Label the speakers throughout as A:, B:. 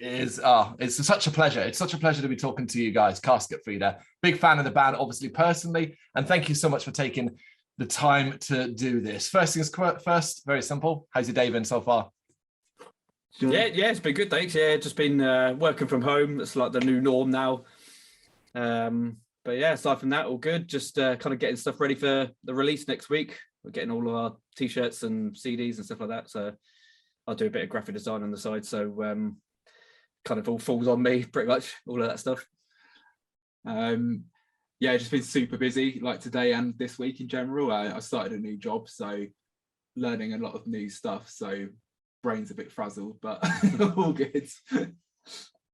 A: is, it's such a pleasure. It's such a pleasure to be talking to you guys. Casket Feeder, big fan of the band, obviously personally, and thank you so much for taking the time to do this. First things first, very simple. How's your day been so far?
B: Yeah, it's been good, thanks. Yeah, just been working from home. It's like the new norm now. But yeah, aside from that, all good. Just kind of getting stuff ready for the release next week. We're getting all of our t-shirts and CDs and stuff like that. So I'll do a bit of graphic design on the side. So kind of all falls on me, pretty much, all of that stuff.
C: Yeah, just been super busy, like today and this week in general. I started a new job, so learning a lot of new stuff. So brain's a bit frazzled, but all good.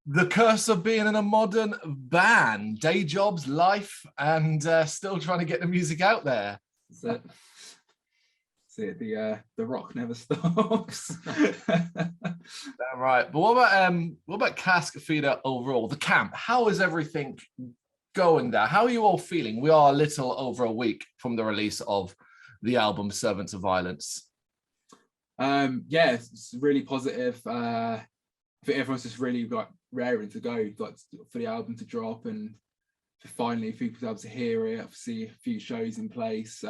A: The curse of being in a modern band, day jobs, life, and still trying to get the music out there.
C: That's it. The rock never stops.
A: Damn right. But what about Casket Feeder overall? The camp. How is everything going there? How are you all feeling? We are a little over a week from the release of the album Servants of Violence.
C: Yeah, it's really positive. I think everyone's just really like raring to go, like for the album to drop and for finally people to be able to hear it. Obviously, a few shows in place.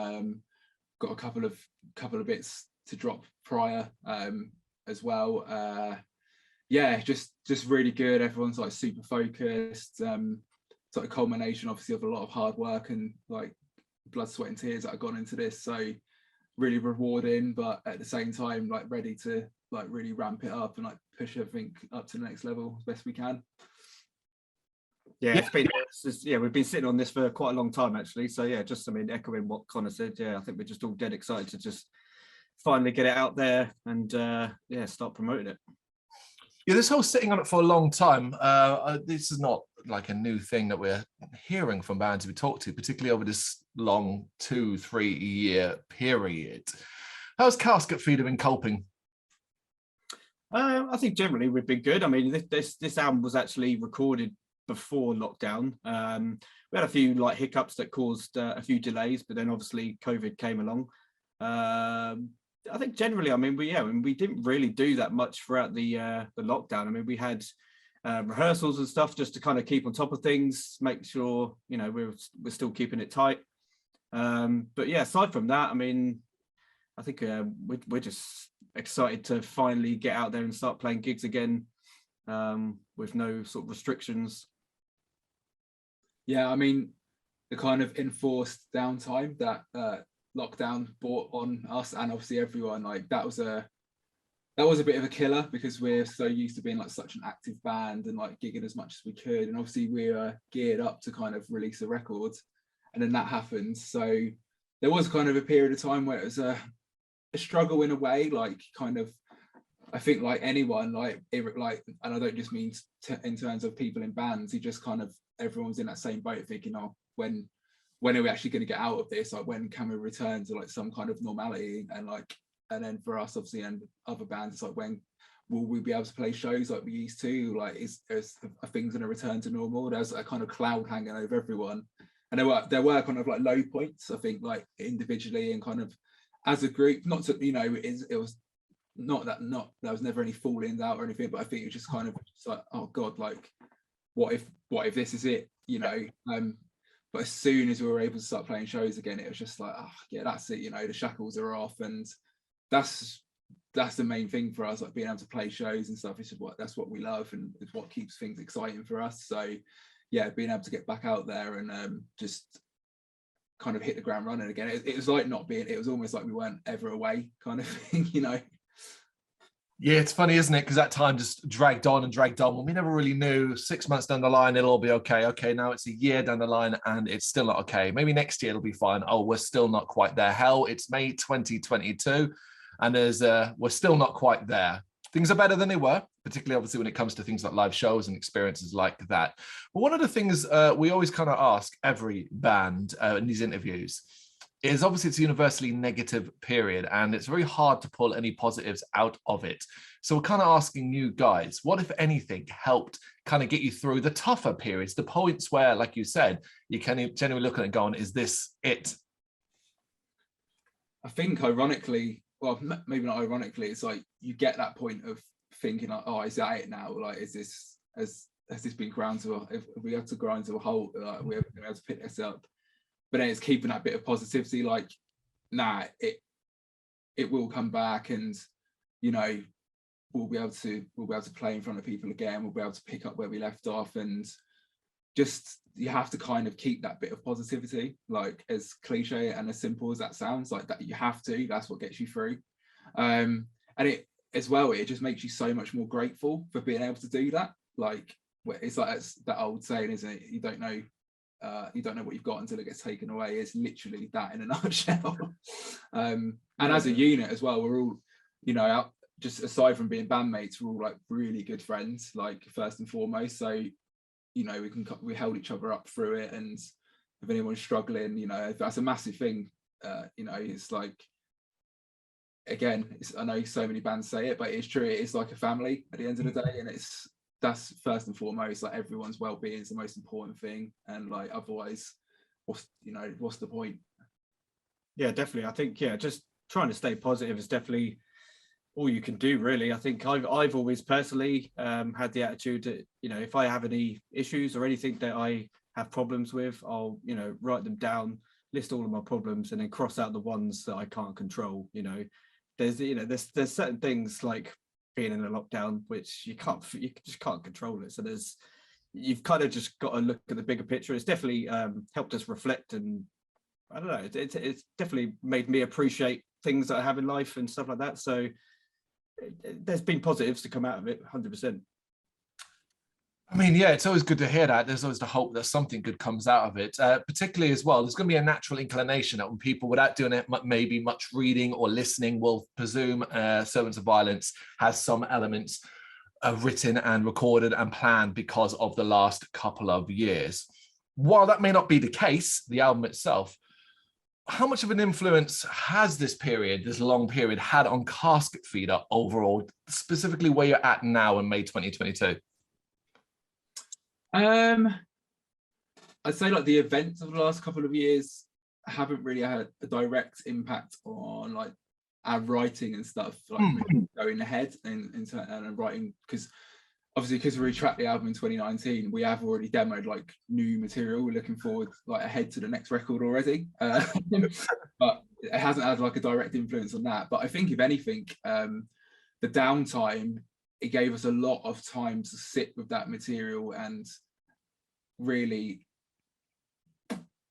C: Got a couple of bits to drop prior as well. Yeah, just really good. Everyone's like super focused. It's like a culmination, obviously, of a lot of hard work and like blood, sweat, and tears that have gone into this. So really rewarding, but at the same time, like ready to like really ramp it up and like push everything up to the next level as best we can.
B: Yeah, we've been sitting on this for quite a long time actually. So yeah, just echoing what Connor said. Yeah, I think we're just all dead excited to just finally get it out there and start promoting it.
A: Yeah, this whole sitting on it for a long time, this is not like a new thing that we're hearing from bands we talk to, particularly over this long 2-3 year period. How's Casket Feeder been coping?
B: I think generally we've been good. I mean, this album was actually recorded before lockdown. We had a few like hiccups that caused a few delays, but then obviously COVID came along. I think generally, I mean, we didn't really do that much throughout the lockdown. I mean, we had rehearsals and stuff just to kind of keep on top of things, make sure we're still keeping it tight. But yeah, aside from that, I mean, I think we're just excited to finally get out there and start playing gigs again with no sort of restrictions.
C: Yeah, I mean, the kind of enforced downtime that lockdown brought on us and obviously everyone, like that was a bit of a killer because we're so used to being like such an active band and like gigging as much as we could, and obviously we were geared up to kind of release a record, and then that happened. So there was kind of a period of time where it was a struggle in a way, like kind of, I think like anyone, like and I don't just mean in terms of people in bands, you just kind of, everyone's in that same boat thinking, oh, when are we actually going to get out of this? Like, when can we return to like some kind of normality? And then for us, obviously, and other bands, it's like, when will we be able to play shows like we used to? Like, are things going to return to normal? There's a kind of cloud hanging over everyone, and there were kind of like low points, I think, like individually and kind of as a group. Not to, it was not there was never any fallings out or anything, but I think it was just kind of like, oh god, like what if this is it, but as soon as we were able to start playing shows again, it was just like, oh yeah, that's it, the shackles are off, and that's the main thing for us, like being able to play shows and stuff. That's what we love, and it's what keeps things exciting for us. So yeah, being able to get back out there and just kind of hit the ground running again. It was like it was almost like we weren't ever away kind of thing,
A: Yeah, it's funny, isn't it? Because that time just dragged on and dragged on. Well, we never really knew 6 months down the line, it'll all be okay. Okay, now it's a year down the line and it's still not okay. Maybe next year it'll be fine. Oh, we're still not quite there. Hell, it's May 2022 and we're still not quite there. Things are better than they were, particularly obviously when it comes to things like live shows and experiences like that. But one of the things we always kind of ask every band in these interviews is obviously it's a universally negative period and it's very hard to pull any positives out of it. So we're kind of asking you guys, what, if anything, helped kind of get you through the tougher periods, the points where, like you said, you can genuinely look at it going, is this it?
C: I think ironically, well, maybe not ironically, it's like you get that point of thinking like, oh, is that it now? Like, is this has this been ground to a, if we have to grind to a halt, like we're going to be able to pick this up? But then it's keeping that bit of positivity, like, nah, it will come back, and you know, we'll be able to play in front of people again. We'll be able to pick up where we left off, and just, you have to kind of keep that bit of positivity, like, as cliche and as simple as that sounds, like, that you have to, that's what gets you through. And it as well, it just makes you so much more grateful for being able to do that. Like, it's like that old saying, isn't it? You don't know what you've got until it gets taken away. It's literally that in a nutshell. And as a unit as well, we're all, you know, just aside from being bandmates, we're all like really good friends, like, first and foremost. So, you know, we held each other up through it, and if anyone's struggling, you know, that's a massive thing. You know, it's like, again, I know so many bands say it, but it's true. It is like a family at the end of the day, and that's first and foremost, like, everyone's well-being is the most important thing, and like, otherwise, what's the point?
B: Yeah, definitely. I think, yeah, just trying to stay positive is definitely all you can do, really. I think I've always personally had the attitude that, you know, if I have any issues or anything that I have problems with, I'll, you know, write them down, list all of my problems, and then cross out the ones that I can't control. You know, there's certain things like being in a lockdown which you just can't control it. So you've kind of just got to look at the bigger picture. It's definitely helped us reflect, and I don't know, it's definitely made me appreciate things that I have in life and stuff like that. So there's been positives to come out of it, 100%.
A: I mean, yeah, it's always good to hear that. There's always the hope that something good comes out of it, particularly as well. There's going to be a natural inclination that when people, without doing it, maybe much reading or listening, will presume Servants of Violence has some elements written and recorded and planned because of the last couple of years. While that may not be the case, the album itself, how much of an influence has this long period had on Casket Feeder overall, specifically where you're at now in May 2022?
C: I'd say like the events of the last couple of years haven't really had a direct impact on like our writing and stuff, like going ahead and writing, because obviously, because we retracked the album in 2019, we have already demoed like new material. We're looking forward, like, ahead to the next record already. But it hasn't had like a direct influence on that. But I think, if anything, the downtime, it gave us a lot of time to sit with that material and really,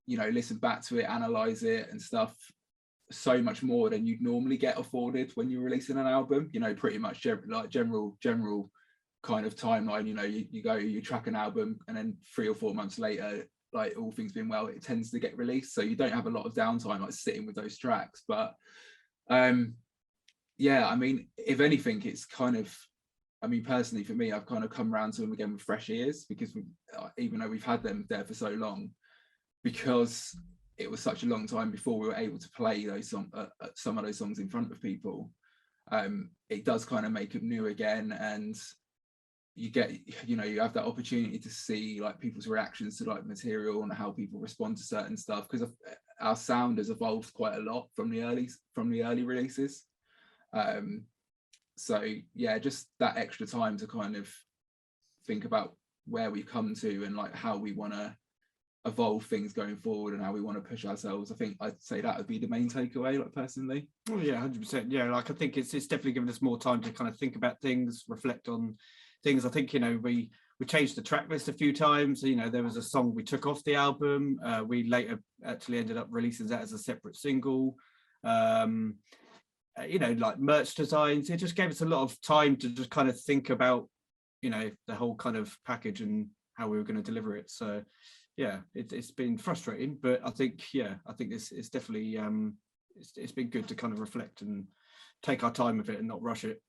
C: you know, listen back to it, analyze it and stuff, so much more than you'd normally get afforded when you're releasing an album. You know, pretty much general kind of timeline. You know, you track an album, and then 3 or 4 months later, like, all things being well, it tends to get released, so you don't have a lot of downtime like sitting with those tracks. But yeah, I mean, if anything, it's kind of, I mean, personally for me, I've kind of come around to them again with fresh ears, because even though we've had them there for so long, because it was such a long time before we were able to play those some of those songs in front of people, it does kind of make them new again. And you get, you know, you have that opportunity to see like people's reactions to like material and how people respond to certain stuff, because our sound has evolved quite a lot from the early releases. So yeah, just that extra time to kind of think about where we've come to and like how we want to evolve things going forward and how we want to push ourselves. I think I'd say that would be the main takeaway, like, personally.
B: Oh yeah, 100%. Yeah, like, I think it's definitely given us more time to kind of think about things, reflect on things. I think, you know, we changed the track list a few times. You know, there was a song we took off the album. We later actually ended up releasing that as a separate single. You know, like merch designs, it just gave us a lot of time to just kind of think about, you know, the whole kind of package and how we were going to deliver it. So yeah, it's been frustrating, but I think it's definitely it's been good to kind of reflect and take our time with it and not rush it.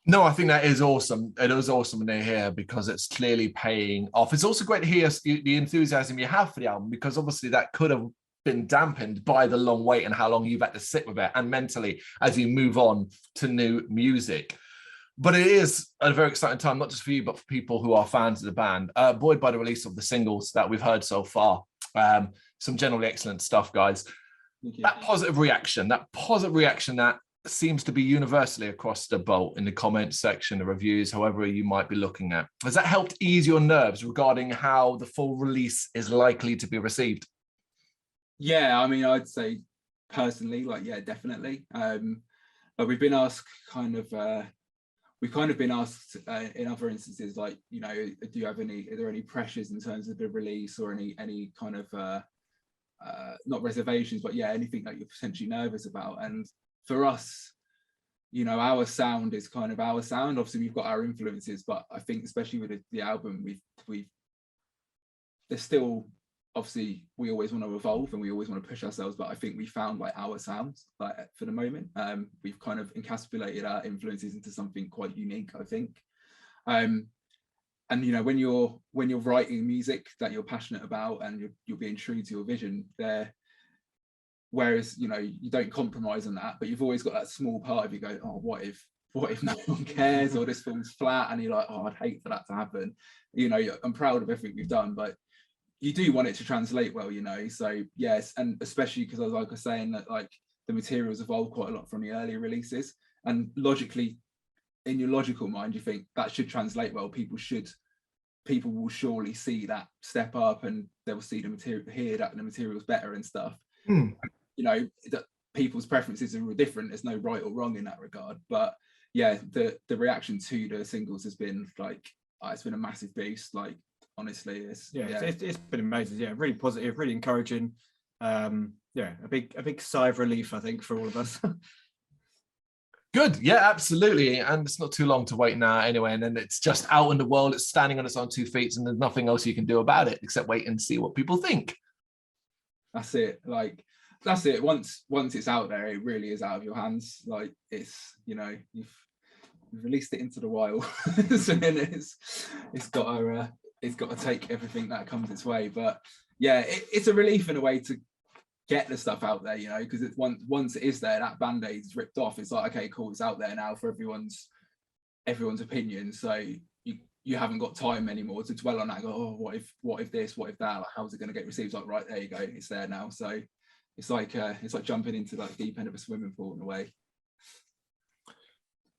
A: No, I think that is awesome. It is awesome to hear, because it's clearly paying off. It's also great to hear the enthusiasm you have for the album, because obviously that could have been dampened by the long wait and how long you've had to sit with it, and mentally as you move on to new music. But it is a very exciting time, not just for you, but for people who are fans of the band, buoyed by the release of the singles that we've heard so far. Some generally excellent stuff, guys. That positive reaction that seems to be universally across the boat in the comments section, the reviews, however you might be looking at. Has that helped ease your nerves regarding how the full release is likely to be received?
C: Yeah, I mean, I'd say personally, like, yeah, definitely. But we've been asked we've kind of been asked in other instances, like, you know, are there any pressures in terms of the release, or any kind of not reservations, but yeah, anything that you're potentially nervous about? And for us, you know, our sound is kind of our sound. Obviously we've got our influences, but I think especially with the album, there's still, obviously we always want to evolve and we always want to push ourselves, but I think we found like our sounds, like, for the moment. We've kind of encapsulated our influences into something quite unique, I think. And you know, when you're writing music that you're passionate about and you're being true to your vision there, whereas, you know, you don't compromise on that, but you've always got that small part of you go, oh, what if no one cares, or this film's flat, and you're like, oh, I'd hate for that to happen. You know, I'm proud of everything we've done, but you do want it to translate well, you know. So yes, and especially because, like I was saying, that like the materials evolved quite a lot from the earlier releases, and logically, in your logical mind, you think that should translate well. People will surely see that step up, and they will see the material, hear that the material's better and stuff. You know, that people's preferences are different. There's no right or wrong in that regard. But yeah, the reaction to the singles has been like, it's been a massive boost. Like, honestly, it's been amazing. Yeah, really positive, really encouraging. Yeah, a big sigh of relief, I think, for all of us.
A: Good. Yeah, absolutely. And it's not too long to wait now anyway. And then it's just out in the world. It's standing on its own 2 feet, and there's nothing else you can do about it except wait and see what people think.
C: That's it. Like, that's it. Once it's out there, it really is out of your hands. Like, it's, you know, you've released it into the wild. So then it's got to take everything that comes its way. But yeah, it's a relief in a way to get the stuff out there, you know, because it's once it is there, that band-aid is ripped off. It's like, okay, cool, it's out there now for everyone's opinion. So you haven't got time anymore to dwell on that and go, oh, what if this, what if that, like, how's it going to get received? Like, right, there you go, it's there now. So it's like jumping into like the deep end of a swimming pool in a way.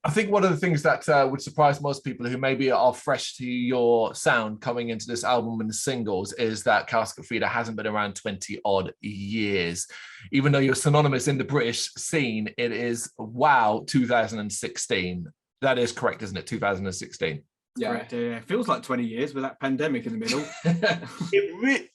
A: I think one of the things that would surprise most people who maybe are fresh to your sound coming into this album and the singles is that Casket Feeder hasn't been around 20 odd years. Even though you're synonymous in the British scene, it is, wow, 2016. That is correct, isn't it? 2016.
B: Yeah, correct, yeah. It feels like 20 years with that pandemic in the middle.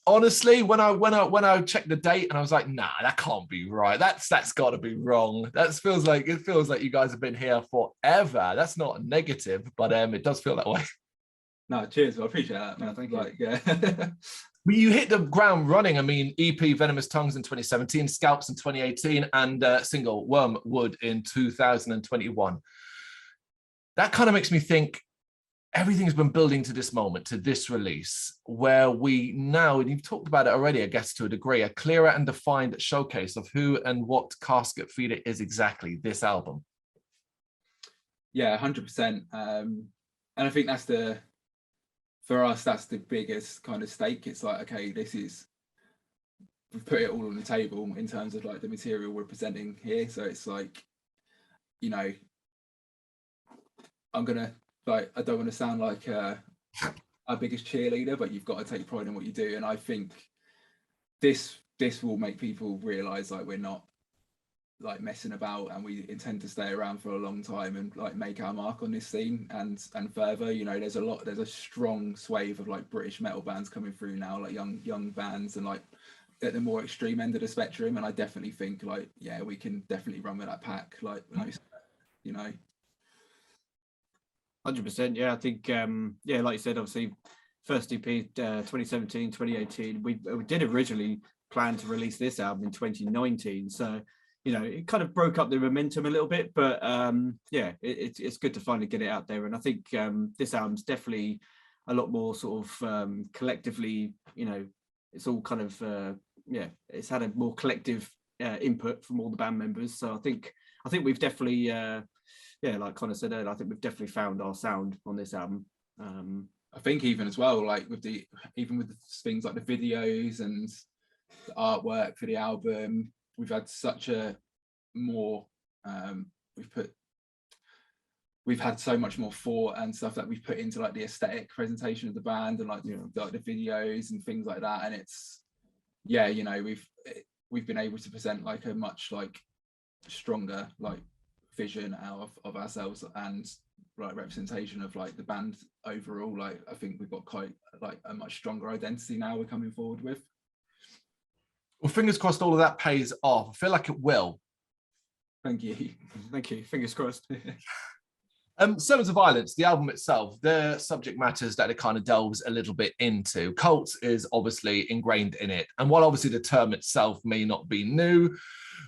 A: Honestly, when I checked the date and I was like, nah, that can't be right. That's got to be wrong. It feels like you guys have been here forever. That's not a negative, but it does feel that way.
C: No, cheers. I appreciate that, man. Thank you. Yeah.
A: You hit the ground running. I mean, EP Venomous Tongues in 2017, Scalps in 2018, and single Wormwood in 2021. That kind of makes me think everything's been building to this moment, to this release, where we now, and you've talked about it already, I guess, to a degree, a clearer and defined showcase of who and what Casket Feeder is exactly, this album.
C: Yeah, 100%. And I think for us, that's the biggest kind of stake. It's like, okay, we've put it all on the table in terms of like the material we're presenting here. So it's like, you know, I don't want to sound like our biggest cheerleader, but you've got to take pride in what you do. And I think this will make people realize like we're not like messing about, and we intend to stay around for a long time and like make our mark on this scene and further. You know, there's a strong swathe of like British metal bands coming through now, like young bands, and like at the more extreme end of the spectrum. And I definitely think like, yeah, we can definitely run with that pack, like, you know.
B: 100%. Yeah, I think yeah, like you said, obviously first EP 2017, 2018. We did originally plan to release this album in 2019, so you know, it kind of broke up the momentum a little bit, but yeah, it's good to finally get it out there. And I think this album's definitely a lot more sort of collectively, you know, it's all kind of yeah, it's had a more collective input from all the band members. So I think we've definitely yeah, like Connor said earlier, I think we've definitely found our sound on this album.
C: I think even as well, like with the things like the videos and the artwork for the album, we've had such a more we've had so much more thought and stuff that we've put into like the aesthetic presentation of the band and like the videos and things like that. And it's, yeah, you know, we've been able to present like a much like stronger like vision out of ourselves and like representation of like the band overall. Like I think we've got quite like a much stronger identity now we're coming forward with.
A: Well, fingers crossed all of that pays off. I feel like it will.
B: Thank you. Thank you. Fingers crossed.
A: Servants of Violence, the album itself, the subject matters that it kind of delves a little bit into. Cults is obviously ingrained in it. And while obviously the term itself may not be new,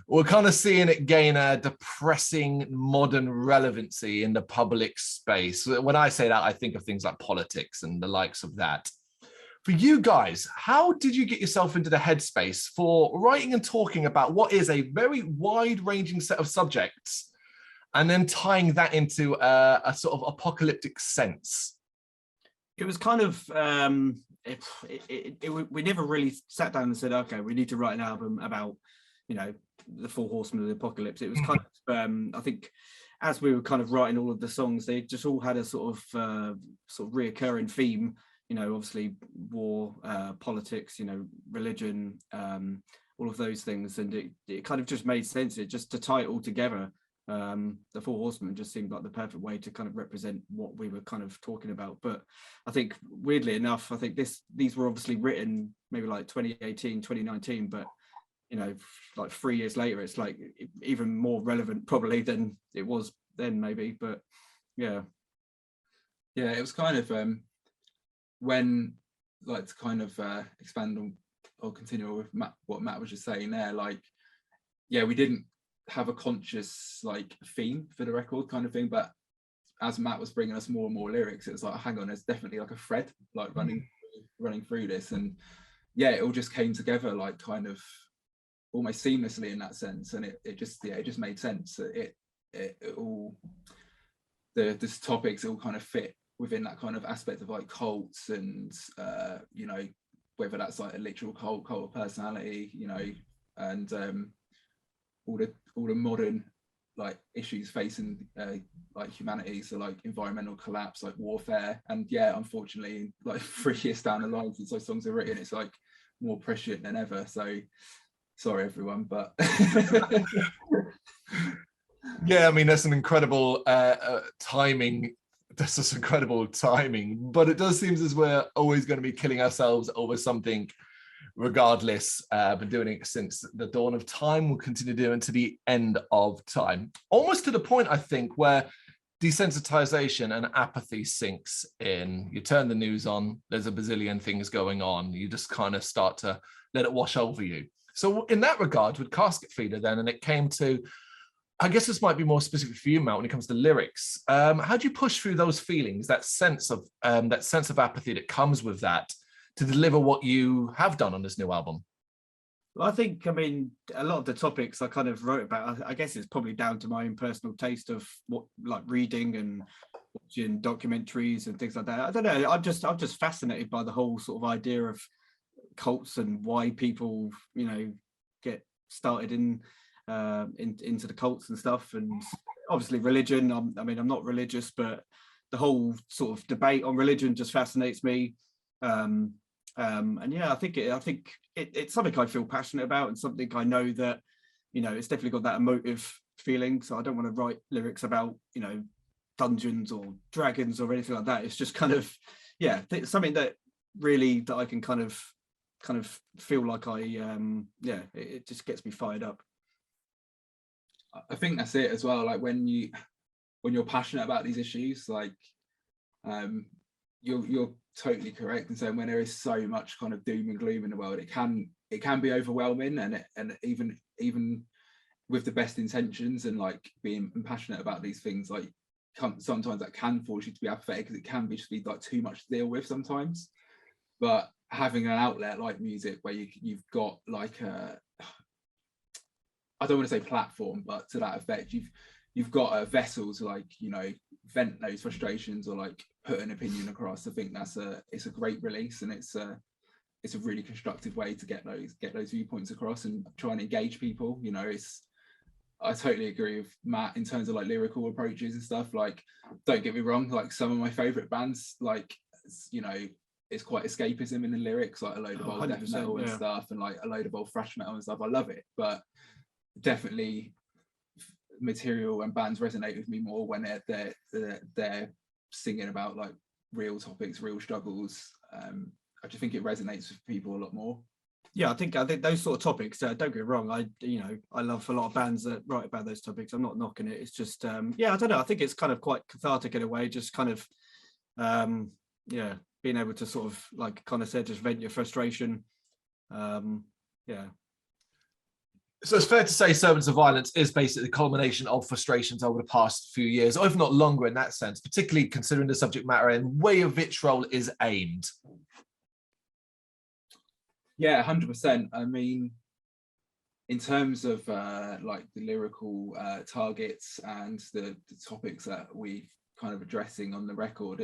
A: we're kind of seeing it gain a depressing modern relevancy in the public space. When I say that, I think of things like politics and the likes of that. For you guys, how did you get yourself into the headspace for writing and talking about what is a very wide-ranging set of subjects, and then tying that into a sort of apocalyptic sense?
B: It was kind of, we never really sat down and said, okay, we need to write an album about, you know, the four horsemen of the apocalypse. It was kind of, I think, as we were kind of writing all of the songs, they just all had a sort of reoccurring theme. You know, obviously war, politics, you know, religion, all of those things, and it kind of just made sense. It just to tie it all together. The Four Horsemen just seemed like the perfect way to kind of represent what we were kind of talking about. But I think, weirdly enough, I think these were obviously written maybe like 2018, 2019, but you know, like 3 years later, it's like even more relevant probably than it was then, maybe. But yeah,
C: it was kind of when, like, to kind of expand on or continue with what Matt was just saying there, like, yeah, we didn't have a conscious like theme for the record kind of thing, but as Matt was bringing us more and more lyrics, it was like, hang on, there's definitely like a thread like running through this. And yeah, it all just came together like kind of almost seamlessly in that sense, and it just made sense. It all, the topics all kind of fit within that kind of aspect of like cults and you know, whether that's like a literal cult of personality, you know, and all the modern like issues facing like humanity, so like environmental collapse, like warfare. And yeah, unfortunately, like 3 years down the line since those songs are written, it's like more prescient than ever. So sorry everyone, but
A: yeah, I mean, that's an incredible timing. That's just incredible timing, but it does seem as we're always going to be killing ourselves over something regardless. Been doing it since the dawn of time. We'll continue doing it to the end of time, almost to the point, I think, where desensitization and apathy sinks in. You turn the news on, there's a bazillion things going on. You just kind of start to let it wash over you. So in that regard, with Casket Feeder then, and it came to, I guess this might be more specific for you, Matt, when it comes to lyrics. How do you push through those feelings, that sense of apathy that comes with that, to deliver what you have done on this new album?
B: Well, I think, I mean, a lot of the topics I kind of wrote about, I guess it's probably down to my own personal taste of what, like, reading and watching documentaries and things like that. I don't know. I'm just fascinated by the whole sort of idea of cults and why people, you know, get started into the cults and stuff. And obviously religion. I mean, I'm not religious, but the whole sort of debate on religion just fascinates me. And yeah, I think it's something I feel passionate about, and something I know that, you know, it's definitely got that emotive feeling. So I don't want to write lyrics about, you know, dungeons or dragons or anything like that. It's just kind of, yeah, something that really that I can kind of feel like it just gets me fired up.
C: I think that's it as well. Like when you're passionate about these issues, like you're totally correct in saying when there is so much kind of doom and gloom in the world, it can be overwhelming, and even with the best intentions and like being passionate about these things, like sometimes that can force you to be apathetic, because it can be like too much to deal with sometimes. But having an outlet like music where you've got like I don't want to say platform, but to that effect, you've got a vessel to, like, you know, vent those frustrations or like put an opinion across. I think it's a great release, and it's a really constructive way to get those viewpoints across and try and engage people. You know, I totally agree with Matt in terms of like lyrical approaches and stuff. Like, don't get me wrong, like some of my favorite bands, like, you know, it's quite escapism in the lyrics, like a load of old death metal and stuff, and like a load of old thrash metal and stuff. I love it, but definitely material and bands resonate with me more when they're singing about like real topics, real struggles. I just think it resonates with people a lot more.
B: Yeah, I think those sort of topics, don't get me wrong, I love a lot of bands that write about those topics. I'm not knocking it. It's just yeah, I don't know, I think it's kind of quite cathartic in a way, just kind of yeah, being able to sort of, like Connor said, just vent your frustration. Yeah.
A: So it's fair to say Servants of Violence is basically the culmination of frustrations over the past few years, or if not longer in that sense, particularly considering the subject matter and way of vitriol is aimed.
C: Yeah, 100%. I mean, in terms of like the lyrical targets and the topics that we kind of addressing on the record,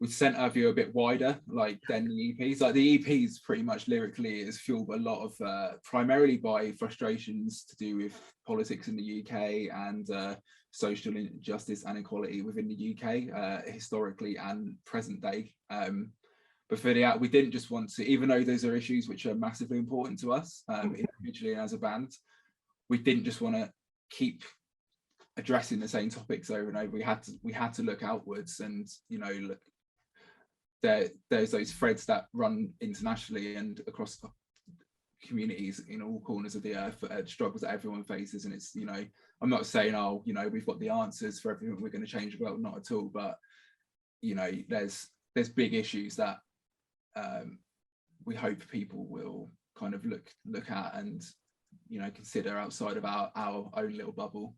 C: we sent our view a bit wider, like than the EPs. Like the EPs pretty much lyrically is fueled a lot of primarily by frustrations to do with politics in the UK and social injustice and equality within the UK, historically and present day. But for the we didn't just want to, even though those are issues which are massively important to us individually and as a band, we didn't just want to keep addressing the same topics over and over. We had to look outwards, and you know, look, there's those threads that run internationally and across communities in all corners of the earth, struggles that everyone faces. And it's, you know, I'm not saying, oh, you know, we've got the answers for everything, we're going to change the world, not at all, but you know, there's big issues that we hope people will kind of look at and, you know, consider outside of our own little bubble.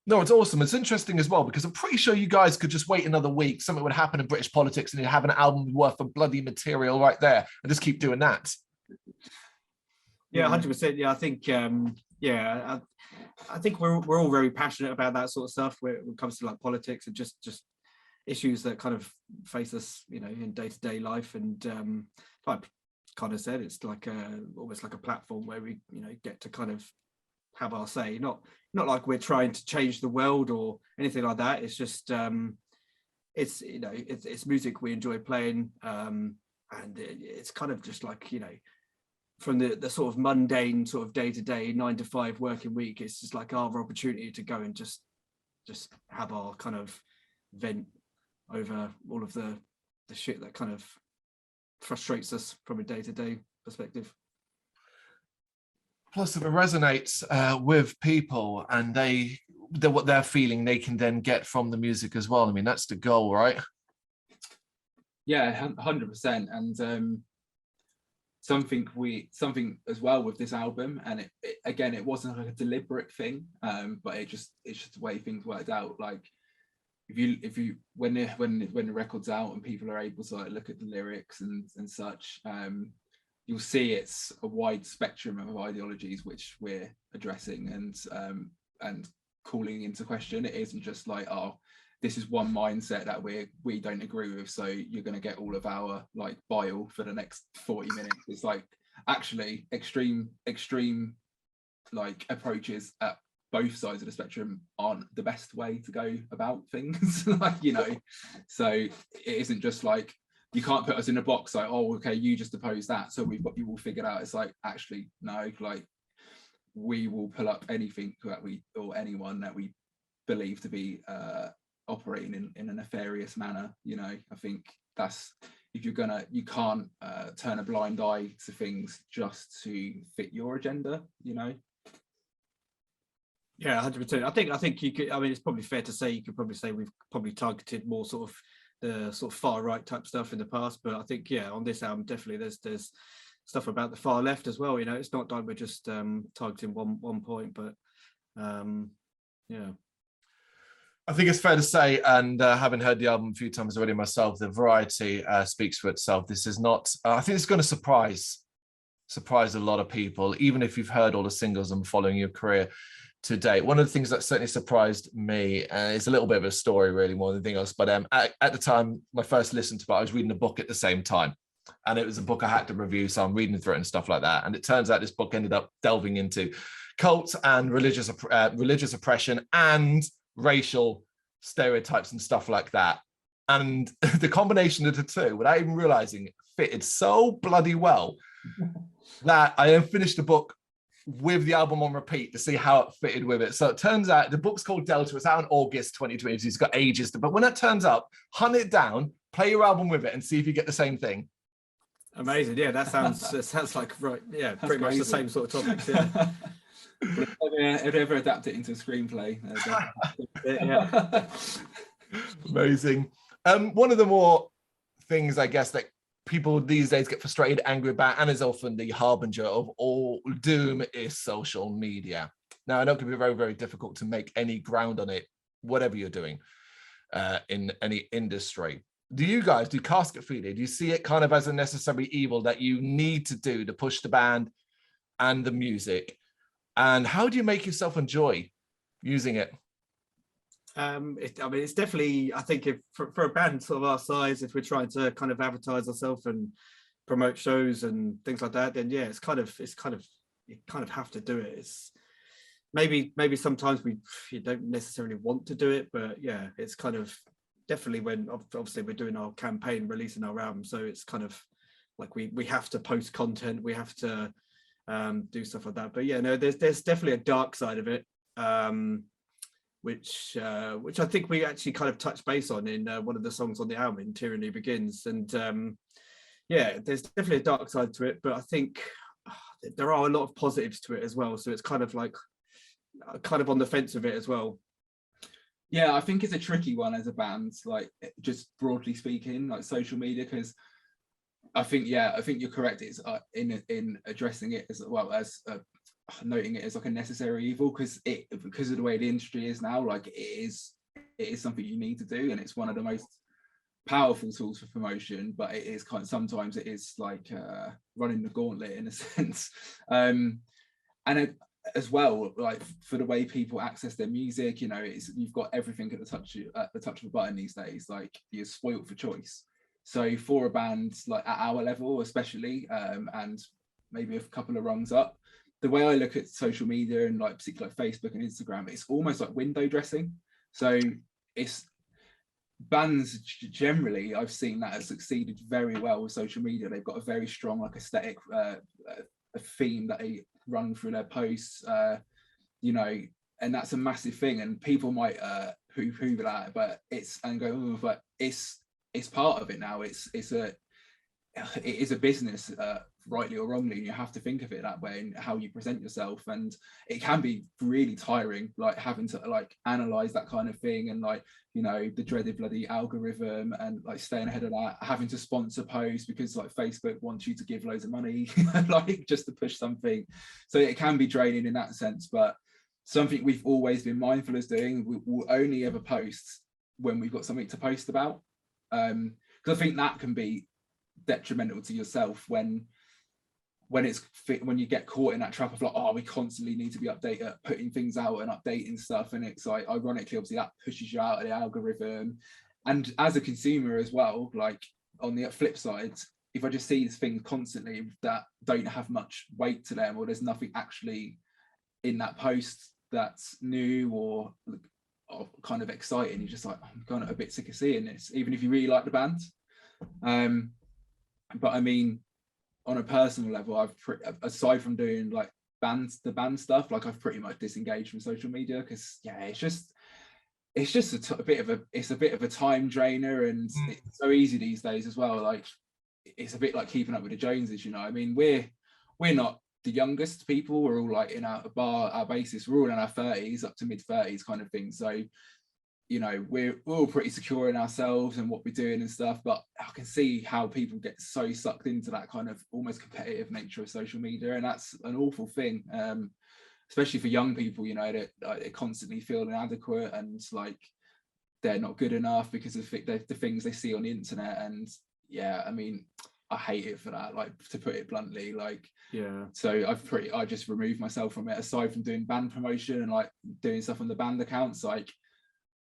A: No, it's awesome. It's interesting as well, because I'm pretty sure you guys could just wait another week. Something would happen in British politics and you'd have an album worth of bloody material right there and just keep doing that.
B: Yeah, 100%. Yeah, I think, yeah, I think we're all very passionate about that sort of stuff when it comes to like politics and just issues that kind of face us, you know, in day-to-day life. And like kind of said, it's like almost like a platform where we, you know, get to kind of have our say. Not like we're trying to change the world or anything like that. It's just it's, you know, it's music we enjoy playing, and it's kind of just like, you know, from the sort of mundane sort of day-to-day 9-to-5 working week, it's just like our opportunity to go and just have our kind of vent over all of the shit that kind of frustrates us from a day-to-day perspective.
A: Plus, if it resonates with people and what they're feeling, they can then get from the music as well. I mean, that's the goal, right?
C: Yeah, 100%. And something as well with this album, and it again, it wasn't like a deliberate thing, but it's just the way things worked out. Like if you when the record's out and people are able to like look at the lyrics and such, you'll see it's a wide spectrum of ideologies which we're addressing and calling into question. It isn't just like, oh, this is one mindset that we don't agree with, so you're going to get all of our like bile for the next 40 minutes. It's like actually extreme like approaches at both sides of the spectrum aren't the best way to go about things. Like, you know, so it isn't just like, you can't put us in a box like, oh, okay, you just oppose that, so we've got you all figured out. It's like, actually, no, like we will pull up anything that or anyone that we believe to be operating in a nefarious manner. You know, I think that's, if you can't turn a blind eye to things just to fit your agenda, you know.
B: Yeah, 100%. I think you could, I mean, it's probably fair to say, you could probably say we've probably targeted more sort of the sort of far right type stuff in the past, but I think, yeah, on this album definitely there's stuff about the far left as well. You know, it's not like we're just targeting one point, but yeah.
A: I think it's fair to say, and having heard the album a few times already myself, the variety speaks for itself. This is not, I think it's going to surprise a lot of people, even if you've heard all the singles and following your career to date. One of the things that certainly surprised me, it's a little bit of a story really more than anything else, but at the time, my first listen to it, I was reading a book at the same time. and it was a book I had to review, so I'm reading through it and stuff like that. And it turns out this book ended up delving into cults and religious oppression and racial stereotypes and stuff like that. And the combination of the two, without even realizing, fitted so bloody well that I then finished the book with the album on repeat to see how it fitted with it. So it turns out the book's called Delta. It's out in August 2022. It's got ages but when it turns up, hunt it down, play your album with it, and see if you get the same thing.
B: Amazing. Yeah, that sounds like right. Yeah, that's pretty much the same sort of topics. Yeah.
C: If ever adapt it into a screenplay.
B: Yeah.
A: Amazing. One of the more things, I guess, that people these days get frustrated, angry about, and is often the harbinger of all doom, is social media. Now, I know it can be very, very difficult to make any ground on it, whatever you're doing in any industry. Do you guys do Casket Feeder? Do you see it kind of as a necessary evil that you need to do to push the band and the music? And how do you make yourself enjoy using it?
B: I mean, it's definitely, I think, if for a band sort of our size, if we're trying to kind of advertise ourselves and promote shows and things like that, then yeah, it's kind of you kind of have to do it. It's maybe sometimes you don't necessarily want to do it, but yeah, it's kind of definitely when obviously we're doing our campaign, releasing our album, so it's kind of like we have to post content, we have to do stuff like that. But yeah, no, there's definitely a dark side of it. Which I think we actually kind of touched base on in one of the songs on the album, in Tyranny Begins. And yeah, there's definitely a dark side to it, but I think there are a lot of positives to it as well. So it's kind of like on the fence of it as well.
C: Yeah, I think it's a tricky one as a band, like just broadly speaking, like social media, because I think you're correct. It's in addressing it as well as noting it as like a necessary evil, because of the way the industry is now, like it is something you need to do, and it's one of the most powerful tools for promotion, but it is sometimes it is like running the gauntlet in a sense. As well, like for the way people access their music, you know, you've got everything at the touch of a button these days. Like you're spoiled for choice. So for a band like at our level especially, and maybe a couple of rungs up, the way I look at social media and like particularly like Facebook and Instagram, it's almost like window dressing. So it's bands generally, I've seen that has succeeded very well with social media. They've got a very strong like aesthetic, a theme that they run through their posts, you know, and that's a massive thing. And people might poo-poo that, but it's part of it now. It is a business, rightly or wrongly, and you have to think of it that way and how you present yourself. And it can be really tiring, like having to like analyze that kind of thing, and like, you know, the dreaded bloody algorithm, and like staying ahead of that, having to sponsor posts because like Facebook wants you to give loads of money like just to push something. So it can be draining in that sense, but something we've always been mindful of doing. We'll only ever post when we've got something to post about, because I think that can be detrimental to yourself when you get caught in that trap of like, oh, we constantly need to be putting things out and updating stuff, and it's like, ironically, obviously that pushes you out of the algorithm. And as a consumer as well, like on the flip side, if I just see these things constantly that don't have much weight to them, or there's nothing actually in that post that's new or kind of exciting, you're just like, I'm kind of a bit sick of seeing this, even if you really like the band. But I mean, on a personal level, aside from doing like the band stuff, like I've pretty much disengaged from social media, because yeah, it's just a bit of a time drainer, and it's so easy these days as well. Like it's a bit like keeping up with the Joneses, you know. I mean, we're not the youngest people. We're all like in our basis, we're all in our 30s up to mid 30s kind of thing. So, you know, we're all pretty secure in ourselves and what we're doing and stuff, but I can see how people get so sucked into that kind of almost competitive nature of social media, and that's an awful thing, especially for young people, you know, that they constantly feel inadequate and like they're not good enough because of the things they see on the internet. And yeah, I mean, I hate it for that, like, to put it bluntly. Like, yeah, so I just removed myself from it, aside from doing band promotion and like doing stuff on the band accounts. Like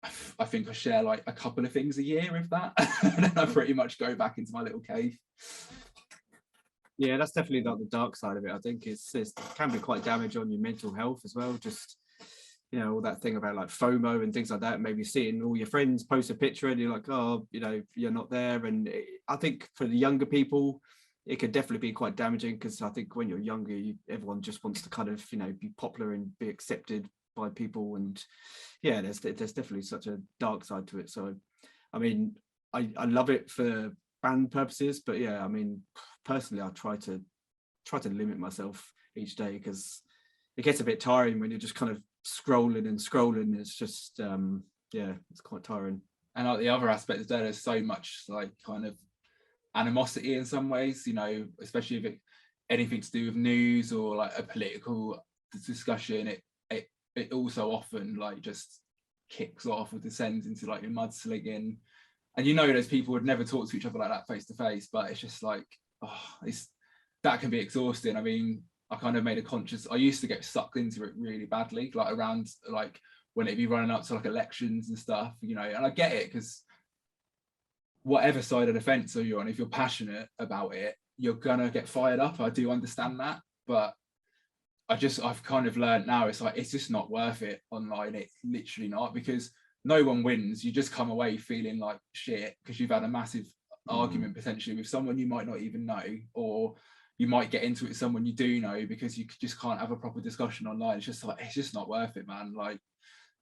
C: I think I share like a couple of things a year, if that, and then I pretty much go back into my little cave.
B: Yeah, that's definitely like the dark side of it. I think it can be quite damaging on your mental health as well. Just, you know, all that thing about like FOMO and things like that. Maybe seeing all your friends post a picture and you're like, oh, you know, you're not there. And I think for the younger people, it could definitely be quite damaging, because I think when you're younger, everyone just wants to kind of, you know, be popular and be accepted by people. And yeah, there's definitely such a dark side to it. So, I mean, I love it for band purposes, but yeah, I mean, personally, I try to limit myself each day, because it gets a bit tiring when you're just kind of scrolling and scrolling. It's just yeah, it's quite tiring.
C: And like the other aspect is there's so much like kind of animosity in some ways, you know, especially if anything to do with news or like a political discussion, it also often like just kicks off or descends into like your mudslinging. And you know, those people would never talk to each other like that face to face, but it's just like, oh, that can be exhausting. I mean, I kind of made a conscious, I used to get sucked into it really badly, like around like when it'd be running up to like elections and stuff, you know, and I get it, because whatever side of the fence you're on, if you're passionate about it, you're gonna get fired up. I do understand that, but I've kind of learned now, it's like, it's just not worth it online. It's literally not, because no one wins. You just come away feeling like shit because you've had a massive argument potentially with someone you might not even know, or you might get into it with someone you do know, because you just can't have a proper discussion online. It's just like, it's just not worth it, man. Like,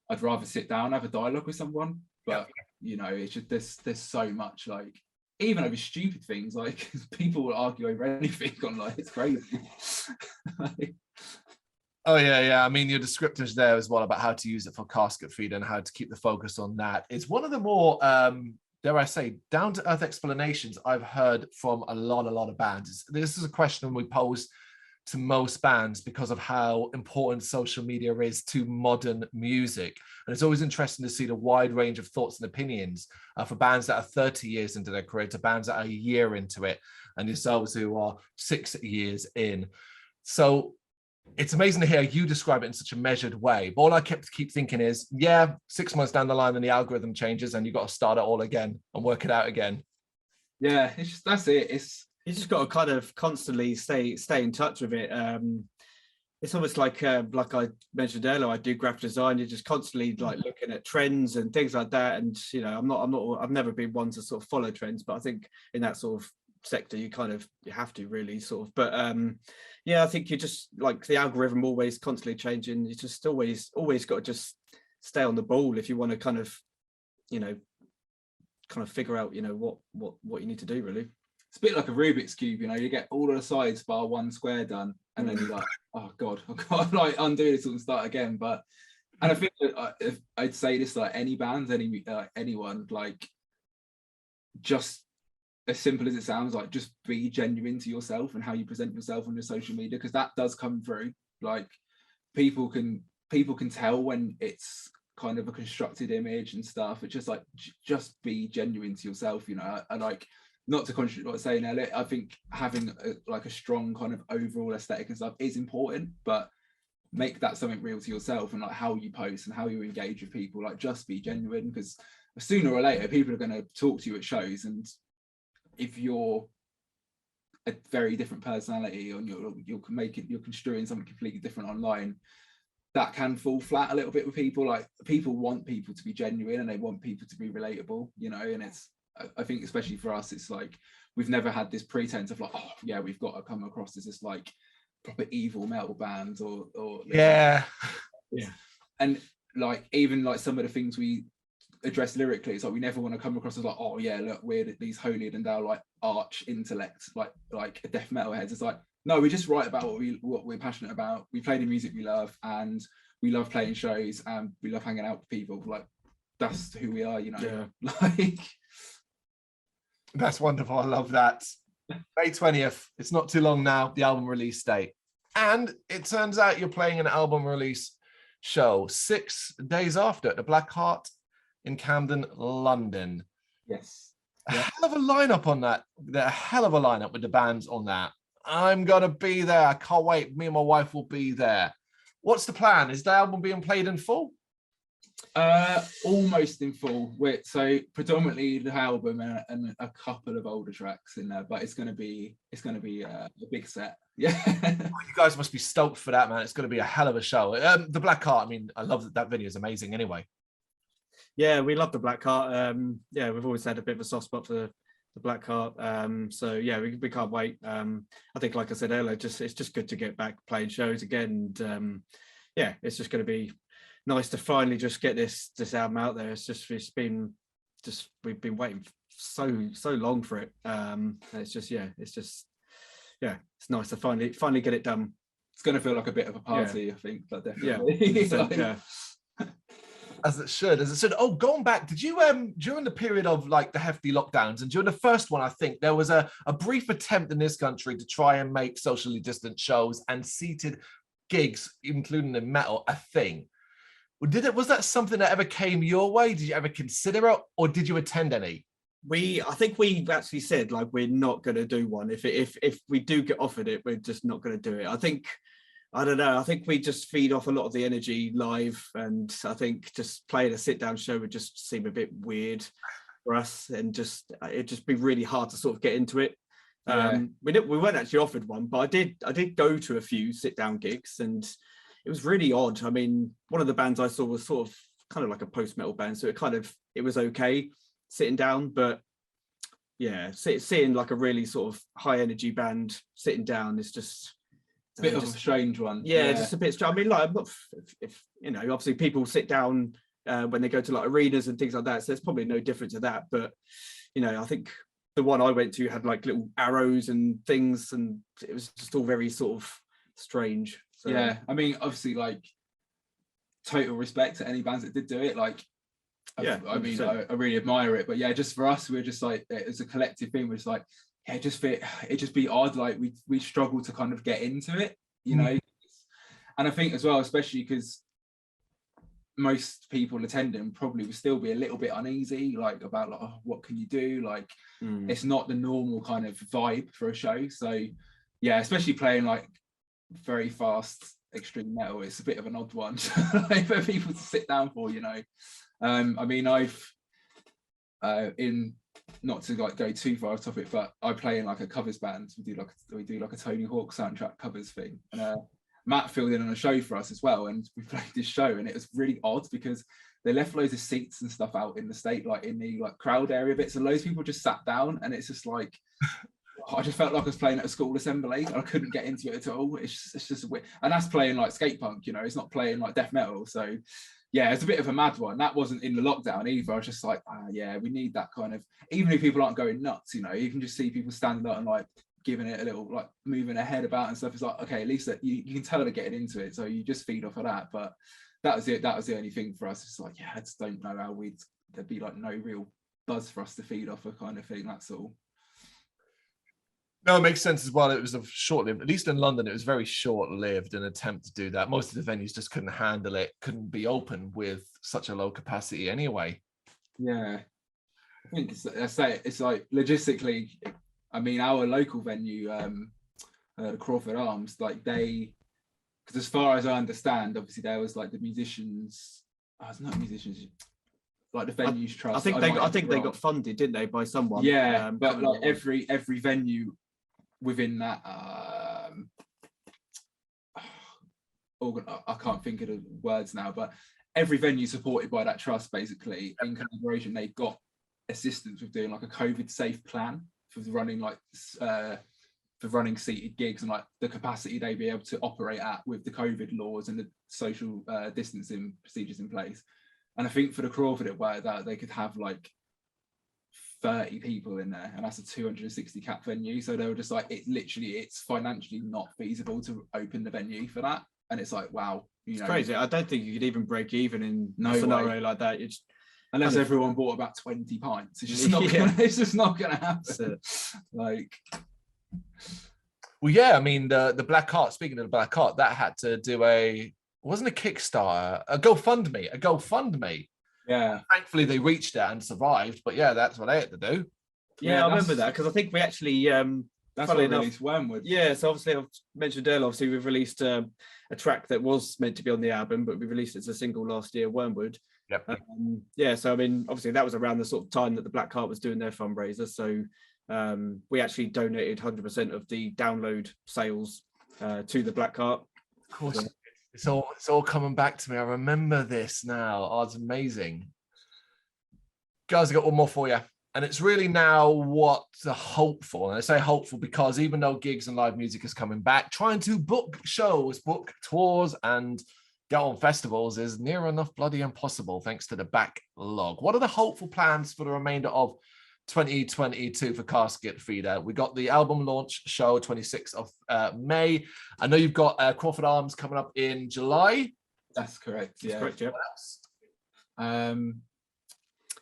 C: I'd rather sit down, have a dialogue with someone. But you know, it's just there's so much, like, even over stupid things, like people will argue over anything online. It's crazy. Like,
A: oh yeah. I mean, your descriptors there as well about how to use it for Casket Feeder and how to keep the focus on that. It's one of the more dare I say, down-to-earth explanations I've heard from a lot of bands. This is a question we pose to most bands because of how important social media is to modern music. And it's always interesting to see the wide range of thoughts and opinions for bands that are 30 years into their career to bands that are a year into it, and yourselves who are 6 years in. So it's amazing to hear you describe it in such a measured way. But all I keep thinking is, yeah, 6 months down the line and the algorithm changes and you've got to start it all again and work it out again.
C: Yeah, it's just, that's it.
B: You just got to kind of constantly stay in touch with it. It's almost like I mentioned earlier, I do graphic design. You're just constantly like looking at trends and things like that. And you know, I've never been one to sort of follow trends, but I think in that sort of sector you have to really sort of. But yeah, I think you just like the algorithm always constantly changing. You just always got to just stay on the ball if you want to kind of figure out what you need to do really.
C: It's a bit like a Rubik's Cube, you know, you get all of the sides bar one square done, and then you're like, oh God, I've got to like undo this and start again. But, and I think that if I'd say this to like any bands, anyone, like, just as simple as it sounds, like, just be genuine to yourself and how you present yourself on your social media, because that does come through. Like, people can tell when it's kind of a constructed image and stuff. It's just like, just be genuine to yourself, you know. And like, not to contradict what I'm saying earlier, I think having a strong kind of overall aesthetic and stuff is important, but make that something real to yourself, and like how you post and how you engage with people, like, just be genuine, because sooner or later people are going to talk to you at shows, and if you're a very different personality and you're construing something completely different online, that can fall flat a little bit with people. Like, people want people to be genuine and they want people to be relatable, you know. And I think especially for us, it's like we've never had this pretense of like, oh yeah, we've got to come across as this like proper evil metal band or
A: yeah.
C: And like, even like some of the things we address lyrically, it's like we never want to come across as like, oh yeah, look, we're these holier than thou like arch intellects, like death metal heads. It's like, no, we just write about what we're passionate about. We play the music we love, and we love playing shows, and we love hanging out with people. Like, that's who we are, you know. Yeah. Like,
A: that's wonderful. I love that. May 20th. It's not too long now, the album release date. And it turns out you're playing an album release show 6 days after at the Blackheart in Camden, London.
C: Yes.
A: A hell of a lineup on that. A hell of a lineup with the bands on that. I'm going to be there. I can't wait. Me and my wife will be there. What's the plan? Is the album being played in full?
C: Almost in full. So predominantly the album and a couple of older tracks in there, but it's going to be a big set. Yeah.
A: You guys must be stoked for that, man. It's going to be a hell of a show. The Blackheart, I mean, I love that video is amazing anyway.
B: Yeah, we love the Blackheart. Yeah, we've always had a bit of a soft spot for the Blackheart. So yeah, we can't wait. I think, like I said earlier, it's just good to get back playing shows again. And yeah, it's just going to be nice to finally just get this album out there. We've been waiting so long for it. It's nice to finally get it done.
C: It's going to feel like a bit of a party, I think, but definitely.
B: Yeah.
A: As it should. Oh, going back, did you during the period of like the hefty lockdowns and during the first one, I think there was a brief attempt in this country to try and make socially distant shows and seated gigs, including in metal, a thing. Was that something that ever came your way? Did you ever consider it, or did you attend any?
B: I think we actually said like we're not going to do one. If we do get offered it, we're just not going to do it. I don't know. I think we just feed off a lot of the energy live, and I think just playing a sit-down show would just seem a bit weird for us, and it'd just be really hard to sort of get into it. We weren't actually offered one, but I did go to a few sit-down gigs, and it was really odd. I mean, one of the bands I saw was sort of kind of like a post-metal band, so it was okay sitting down, but yeah, seeing like a really sort of high-energy band sitting down is just
C: a bit of a strange one.
B: Yeah, just a bit strange. I mean, like, if you know, obviously people sit down when they go to like arenas and things like that, so there's probably no difference to that. But you know, I think the one I went to had like little arrows and things, and it was just all very sort of strange. So,
C: yeah, I mean, obviously, like, total respect to any bands that did do it. Like,
B: yeah,
C: I mean, I really admire it. But yeah, just for us, we're just like, as a collective thing, we're just like, yeah, it just be odd. Like we struggle to kind of get into it, you know. And I think as well, especially because most people attending probably would still be a little bit uneasy, like about like, oh, what can you do? Like, it's not the normal kind of vibe for a show. So yeah, especially playing like very fast extreme metal, it's a bit of an odd one like, for people to sit down for, you know. I mean, I've not to like go too far off topic, but I play in like a covers band. We do like a Tony Hawk soundtrack covers thing, and Matt filled in on a show for us as well, and we played this show, and it was really odd because they left loads of seats and stuff out in the state, like in the like crowd area bits, and loads of people just sat down, and it's just like I just felt like I was playing at a school assembly. I couldn't get into it at all. It's just weird. And that's playing like skate punk, you know, it's not playing like death metal. So yeah, it's a bit of a mad one. That wasn't in the lockdown either. I was just like, yeah, we need that kind of, even if people aren't going nuts, you know, you can just see people standing up and like giving it a little, like moving their head about and stuff. It's like, okay, at least that you can tell they're getting into it. So you just feed off of that. But that was it. That was the only thing for us. It's like, yeah, I just don't know how there'd be like no real buzz for us to feed off a kind of thing. That's all.
A: No, it makes sense as well. It was a short-lived, at least in London, it was very short-lived, an attempt to do that. Most of the venues just couldn't handle it, couldn't be open with such a low capacity anyway.
C: Yeah. I think it's like logistically, I mean, our local venue, the Crawford Arms, like because as far as I understand, obviously there was like the musicians, it's not musicians, like the venues trust.
B: I think they got funded, didn't they, by someone?
C: Yeah, but like every venue within that I can't think of the words now, but every venue supported by that trust, basically in collaboration, they got assistance with doing like a COVID safe plan for running like for running seated gigs and like the capacity they'd be able to operate at with the COVID laws and the social distancing procedures in place. And I think for the Crawford it worked out they could have like 30 people in there, and that's a 260 cap venue. So they were just like, it's financially not feasible to open the venue for that. And it's like, wow,
B: it's crazy. I don't think you could even break even in a scenario like that. It's
C: unless everyone bought about 20 pints. It's just not gonna, it's just not gonna happen. Like,
A: well, yeah, I mean the Blackheart, speaking of the Blackheart, that had to do wasn't a Kickstarter, a GoFundMe.
B: Yeah.
A: Thankfully they reached it and survived, but yeah, that's what they had to do.
B: Yeah, I remember that because I think we actually
C: that's why we released Wormwood.
B: Yeah, so obviously I've mentioned earlier, obviously we've released a track that was meant to be on the album, but we released it as a single last year, Wormwood.
A: Yep.
B: Yeah, so I mean, obviously that was around the sort of time that the Blackheart was doing their fundraiser. So we actually donated 100% of the download sales to the Blackheart.
A: Of course, it's all coming back to me. I remember this now. Oh, it's amazing. Guys, I got one more for you. And it's really now what's hopeful. And I say hopeful because even though gigs and live music is coming back, trying to book shows, book tours, and get on festivals is near enough bloody impossible thanks to the backlog. What are the hopeful plans for the remainder of 2022 for Casket Feeder? We got the album launch show 26th of May. I know you've got Crawford Arms coming up in July.
C: That's correct. Yeah.
B: That's correct, yeah.
A: What else?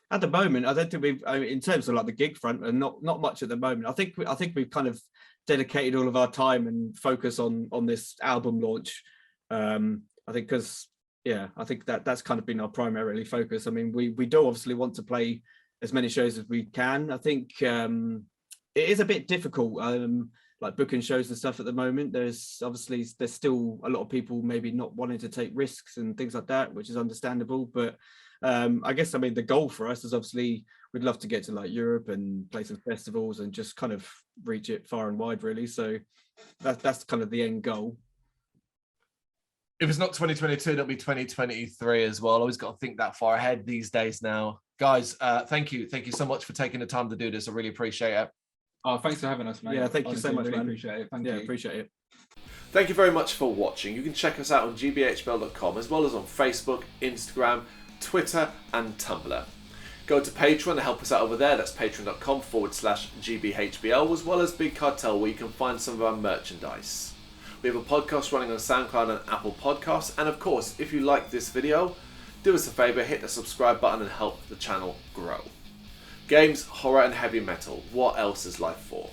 B: At the moment, I don't think we've, in terms of like the gig front, and not much at the moment. I think we've kind of dedicated all of our time and focus on this album launch. I think because I think that's kind of been our primary focus. I mean, we do obviously want to play as many shows as we can. I think it is a bit difficult, like booking shows and stuff at the moment. There's still a lot of people maybe not wanting to take risks and things like that, which is understandable. But I guess, I mean, the goal for us is obviously we'd love to get to like Europe and play some festivals and just kind of reach it far and wide, really. So that's kind of the end goal.
A: If it's not 2022, it'll be 2023 as well. Always got to think that far ahead these days now. Guys, thank you so much for taking the time to do this. I really appreciate it.
C: Oh, thanks for having us, mate.
B: Yeah, thank you so much,
C: really
B: man.
C: Appreciate it. Thank you.
B: Appreciate it.
A: Thank you very much for watching. You can check us out on gbhbl.com as well as on Facebook, Instagram, Twitter and Tumblr. Go to Patreon to help us out over there. That's patreon.com/gbhbl, as well as Big Cartel, where you can find some of our merchandise. We have a podcast running on SoundCloud and Apple Podcasts. And of course, if you like this video, do us a favour, hit the subscribe button and help the channel grow. Games, horror and heavy metal. What else is life for?